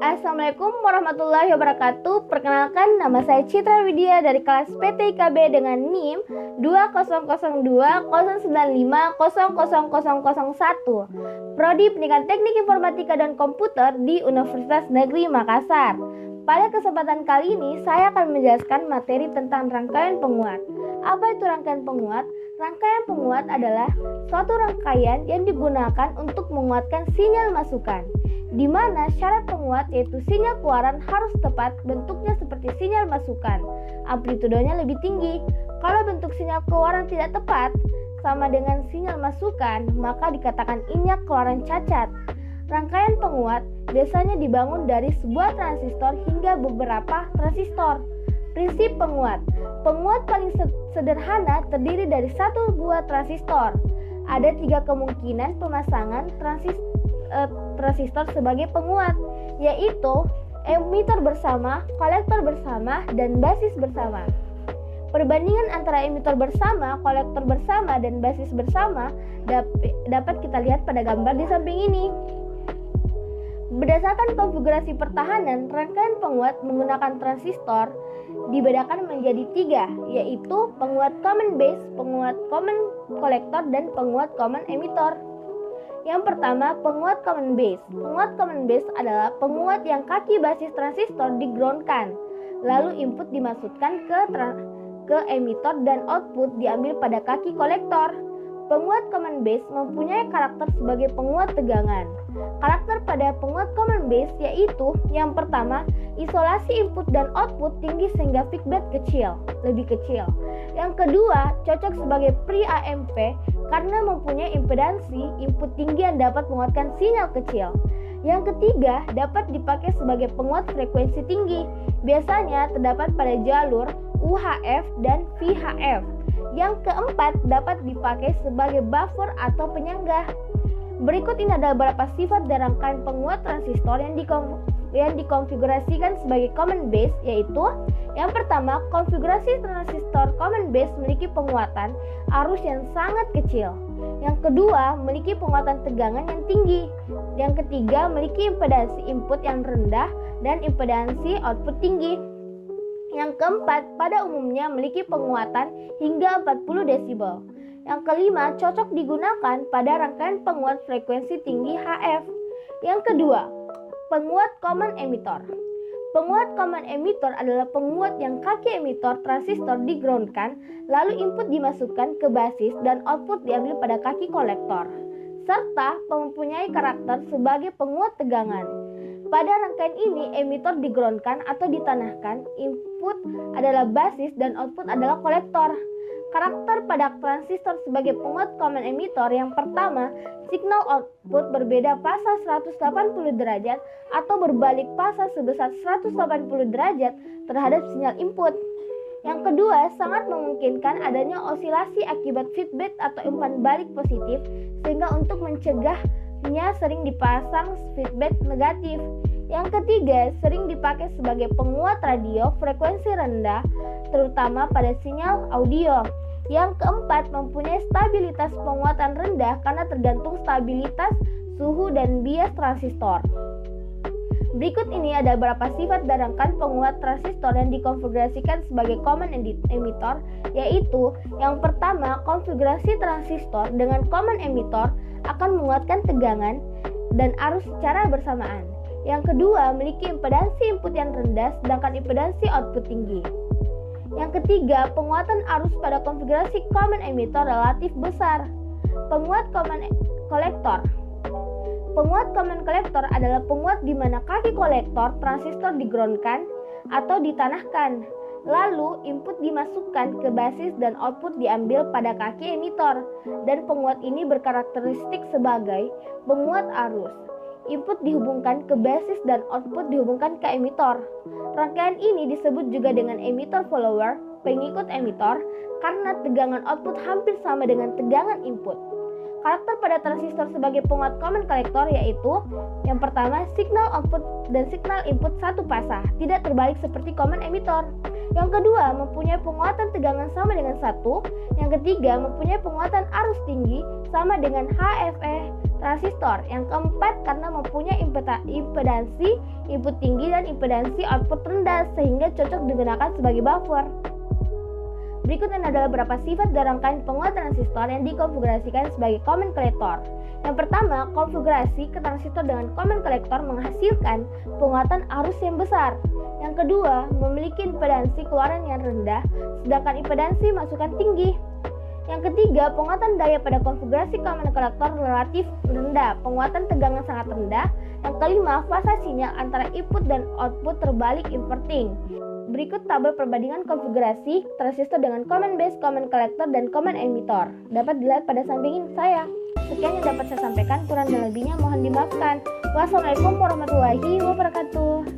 Assalamualaikum warahmatullahi wabarakatuh. Perkenalkan, nama saya Citra Widya dari kelas PT IKB dengan NIM 200209500001, Prodi Pendidikan Teknik Informatika dan Komputer di Universitas Negeri Makassar. Pada kesempatan kali ini, saya akan menjelaskan materi tentang rangkaian penguat. Apa itu rangkaian penguat? Rangkaian penguat adalah suatu rangkaian yang digunakan untuk menguatkan sinyal masukan, di mana syarat penguat yaitu sinyal keluaran harus tepat, bentuknya seperti sinyal masukan, amplitudenya lebih tinggi. Kalau bentuk sinyal keluaran tidak tepat, sama dengan sinyal masukan, maka dikatakan ini keluaran cacat. Rangkaian penguat biasanya dibangun dari sebuah transistor hingga beberapa transistor. Prinsip penguat. Penguat paling sederhana terdiri dari satu buah transistor. Ada 3 kemungkinan pemasangan transistor sebagai penguat, yaitu emitter bersama, kolektor bersama, dan basis bersama. Perbandingan antara emitter bersama, kolektor bersama, dan basis bersama dapat kita lihat pada gambar di samping ini. Berdasarkan konfigurasi pertahanan, rangkaian penguat menggunakan transistor dibedakan menjadi 3, yaitu penguat common base, penguat common kolektor, dan penguat common emitter. Yang pertama, penguat common base. Penguat common base adalah penguat yang kaki basis transistor di-groundkan, lalu input dimasukkan ke emitter dan output diambil pada kaki kolektor. Penguat common base mempunyai karakter sebagai penguat tegangan. Karakter pada penguat common base yaitu yang pertama, isolasi input dan output tinggi sehingga feedback lebih kecil. Yang kedua, cocok sebagai pre-AMP karena mempunyai impedansi input tinggi yang dapat menguatkan sinyal kecil. Yang ketiga, dapat dipakai sebagai penguat frekuensi tinggi. Biasanya terdapat pada jalur UHF dan VHF. Yang keempat, dapat dipakai sebagai buffer atau penyangga. Berikut ini adalah beberapa sifat dan rangkaian penguat transistor yang dikonfigurasikan sebagai common base, yaitu yang pertama, konfigurasi transistor common base memiliki penguatan arus yang sangat kecil. Yang kedua, memiliki penguatan tegangan yang tinggi. Yang ketiga, memiliki impedansi input yang rendah dan impedansi output tinggi. Yang keempat, pada umumnya memiliki penguatan hingga 40 desibel. Yang kelima, cocok digunakan pada rangkaian penguat frekuensi tinggi HF. Yang kedua, penguat common emitter. Penguat common emitter adalah penguat yang kaki emitter transistor di-groundkan, lalu input dimasukkan ke basis dan output diambil pada kaki kolektor, serta mempunyai karakter sebagai penguat tegangan. Pada rangkaian ini, emitter di-groundkan atau ditanahkan, input adalah basis dan output adalah kolektor. Karakter pada transistor sebagai penguat common emitter yang pertama, signal output berbeda fasa 180 derajat atau berbalik fasa sebesar 180 derajat terhadap sinyal input. Yang kedua, sangat memungkinkan adanya osilasi akibat feedback atau umpan balik positif, sehingga untuk mencegahnya sering dipasang feedback negatif. Yang ketiga, sering dipakai sebagai penguat radio frekuensi rendah, terutama pada sinyal audio. Yang keempat, mempunyai stabilitas penguatan rendah karena tergantung stabilitas suhu dan bias transistor. Berikut ini ada beberapa sifat dan rangkaian penguat transistor yang dikonfigurasikan sebagai common emitter, yaitu yang pertama, konfigurasi transistor dengan common emitter akan menguatkan tegangan dan arus secara bersamaan. Yang kedua, memiliki impedansi input yang rendah sedangkan impedansi output tinggi. Yang ketiga, penguatan arus pada konfigurasi common emitter relatif besar. Penguat common kolektor. Penguat common kolektor adalah penguat di mana kaki kolektor transistor di-groundkan atau ditanahkan, lalu input dimasukkan ke basis dan output diambil pada kaki emitter, dan penguat ini berkarakteristik sebagai penguat arus. Input dihubungkan ke basis dan output dihubungkan ke emitter. Rangkaian ini disebut juga dengan emitter follower, pengikut emitter, karena tegangan output hampir sama dengan tegangan input. Karakter pada transistor sebagai penguat common kolektor yaitu yang pertama, signal output dan signal input satu fasa, tidak terbalik seperti common emitter. Yang kedua, mempunyai penguatan tegangan sama dengan 1. Yang ketiga, mempunyai penguatan arus tinggi sama dengan HFE. transistor. Yang keempat, karena mempunyai impedansi input tinggi dan impedansi output rendah sehingga cocok digunakan sebagai buffer. Berikut ini adalah beberapa sifat dari rangkaian penguat transistor yang dikonfigurasikan sebagai common collector. Yang pertama, konfigurasi ke transistor dengan common collector menghasilkan penguatan arus yang besar. Yang kedua, memiliki impedansi keluaran yang rendah, sedangkan impedansi masukan tinggi. Yang ketiga, penguatan daya pada konfigurasi common collector relatif rendah, penguatan tegangan sangat rendah. Yang kelima, fase sinyal antara input dan output terbalik inverting. Berikut tabel perbandingan konfigurasi transistor dengan common base, common collector, dan common emitter. Dapat dilihat pada samping saya. Sekian yang dapat saya sampaikan, kurang dan lebihnya mohon dimaafkan. Wassalamualaikum warahmatullahi wabarakatuh.